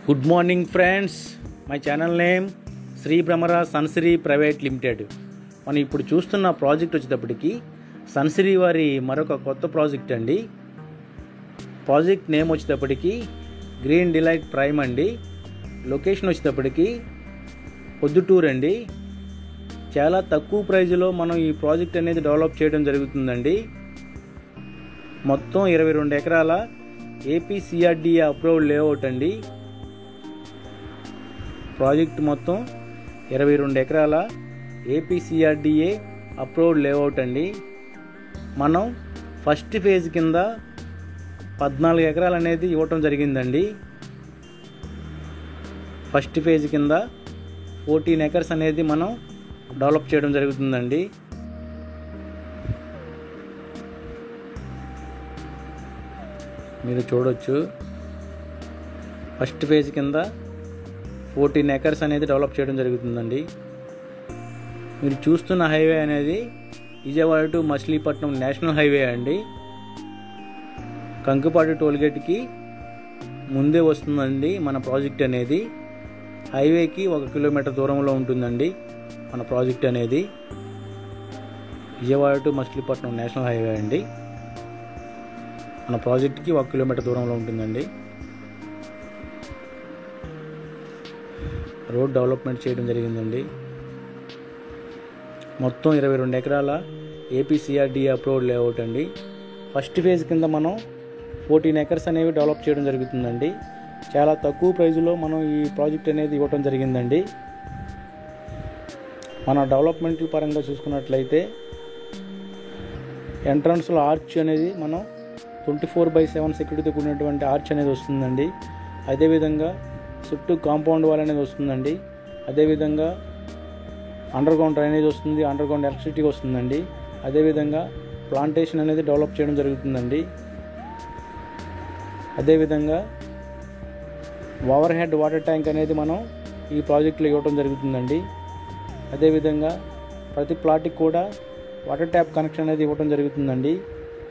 Good morning friends, my channel name Shri Bhramara Sansiri private limited. మనం ఇప్పుడు చూస్తున్న ప్రాజెక్ట్ వచ్చేటప్పటికి సన్సిరీ వారి మరొక కొత్త ప్రాజెక్ట్ అండి. ప్రాజెక్ట్ నేమ్ వచ్చేటప్పటికి గ్రీన్ డిలైట్ ప్రైమ్ అండి. లొకేషన్ వచ్చేటప్పటికి పొద్దుటూరు అండి. చాలా తక్కువ ప్రైజ్లో మనం ఈ ప్రాజెక్ట్ అనేది డెవలప్ చేయడం జరుగుతుందండి. మొత్తం 22 ఎకరాల ఏపీసీఆర్డీఏ అప్రూవ్డ్ లేఅవుట్ అండి. ప్రాజెక్ట్ మొత్తం 22 ఎకరాల ఏపీసీఆర్డీఏ అప్రూవ్డ్ లేఅవుట్ అండి. మనం ఫస్ట్ ఫేజ్ కింద 14 ఎకరాలు అనేది ఇవ్వటం జరిగిందండి. ఫస్ట్ ఫేజ్ కింద 14 ఎకర్స్ అనేది మనం డెవలప్ చేయడం జరుగుతుందండి. మీరు చూడొచ్చు, ఫస్ట్ ఫేజ్ కింద 14 ఎకర్స్ అనేది డెవలప్ చేయడం జరుగుతుందండి. మీరు చూస్తున్న హైవే అనేది Vijayawada to Machilipatnam national highway అండి. కంకుపాటి టోల్గేట్కి ముందే వస్తుందండి మన ప్రాజెక్ట్ అనేది. హైవేకి 1 కిలోమీటర్ దూరంలో ఉంటుందండి మన ప్రాజెక్ట్ అనేది. Vijayawada to Machilipatnam national highway అండి. మన ప్రాజెక్ట్కి 1 కిలోమీటర్ దూరంలో ఉంటుందండి. రోడ్ డెవలప్మెంట్ చేయడం జరిగిందండి. మొత్తం 22 ఎకరాల ఏపీసీఆర్డీఏ అప్రూవ్డ్ లేఅవుట్ అండి. ఫస్ట్ ఫేజ్ కింద మనం 14 ఎకర్స్ అనేవి డెవలప్ చేయడం జరుగుతుందండి. చాలా తక్కువ ప్రైజ్లో మనం ఈ ప్రాజెక్ట్ అనేది ఇవ్వటం జరిగిందండి. మన డెవలప్మెంట్ పరంగా చూసుకున్నట్లయితే ఎంట్రన్స్లో ఆర్చ్ అనేది మనం 24/7 సెక్యూరిటీతో కూడినటువంటి ఆర్చ్ అనేది వస్తుందండి. అదేవిధంగా చుట్టూ కాంపౌండ్ వాల్ అనేది వస్తుందండి. అదేవిధంగా అండర్ గ్రౌండ్ డ్రైనేజ్ వస్తుంది, అండర్ గ్రౌండ్ ఎలక్ట్రిసిటీ వస్తుందండి. అదేవిధంగా ప్లాంటేషన్ అనేది డెవలప్ చేయడం జరుగుతుందండి. అదేవిధంగా ఓవర్ హెడ్ వాటర్ ట్యాంక్ అనేది మనం ఈ ప్రాజెక్టులో ఇవ్వడం జరుగుతుందండి. అదేవిధంగా ప్రతి ప్లాట్కి కూడా వాటర్ ట్యాప్ కనెక్షన్ అనేది ఇవ్వడం జరుగుతుందండి.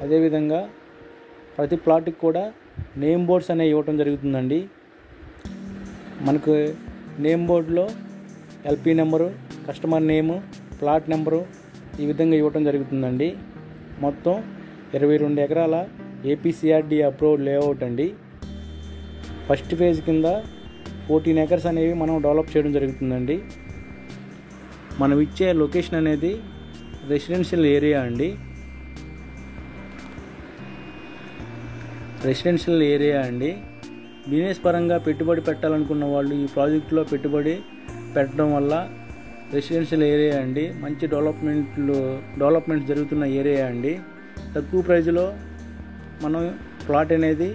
అదేవిధంగా ప్రతి ప్లాట్కి కూడా నేమ్ బోర్డ్స్ అనేవి ఇవ్వడం జరుగుతుందండి. మనకు నేమ్ బోర్డులో ఎల్పీ నెంబరు, కస్టమర్ నేము, ప్లాట్ నెంబరు ఈ విధంగా ఇవ్వటం జరుగుతుందండి. మొత్తం 22 ఎకరాల ఏపీసీఆర్డీఏ అప్రూవ్డ్ లేఅవుట్ అండి. ఫస్ట్ ఫేజ్ కింద 14 ఎకర్స్ అనేవి మనం డెవలప్ చేయడం జరుగుతుందండి. మనం ఇచ్చే లొకేషన్ అనేది రెసిడెన్షియల్ ఏరియా అండి. రెసిడెన్షియల్ ఏరియా అండి. బిజినెస్ పరంగా పెట్టుబడి పెట్టాలనుకున్న వాళ్ళు ఈ ప్రాజెక్టులో పెట్టుబడి పెట్టడం వల్ల రెసిడెన్షియల్ ఏరియా అండి. మంచి డెవలప్మెంట్ జరుగుతున్న ఏరియా అండి. తక్కువ ప్రైజ్లో మనం ప్లాట్ అనేది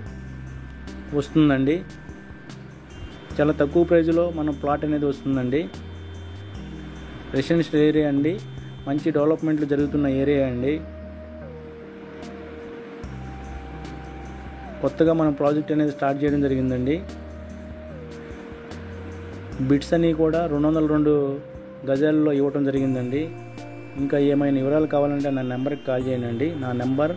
వస్తుందండి. చాలా తక్కువ ప్రైజ్లో మనం ప్లాట్ అనేది వస్తుందండి. రెసిడెన్షియల్ ఏరియా అండి. మంచి డెవలప్మెంట్లు జరుగుతున్న ఏరియా అండి. కొత్తగా మనం ప్రాజెక్ట్ అనేది స్టార్ట్ చేయడం జరిగిందండి. బిట్స్ అన్నీ కూడా 202 గజాల్లో ఇవ్వటం జరిగిందండి. ఇంకా ఏమైనా వివరాలు కావాలంటే నా నెంబర్కి కాల్ చేయండి. నా నెంబర్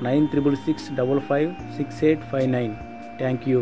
9666556859. Thank you.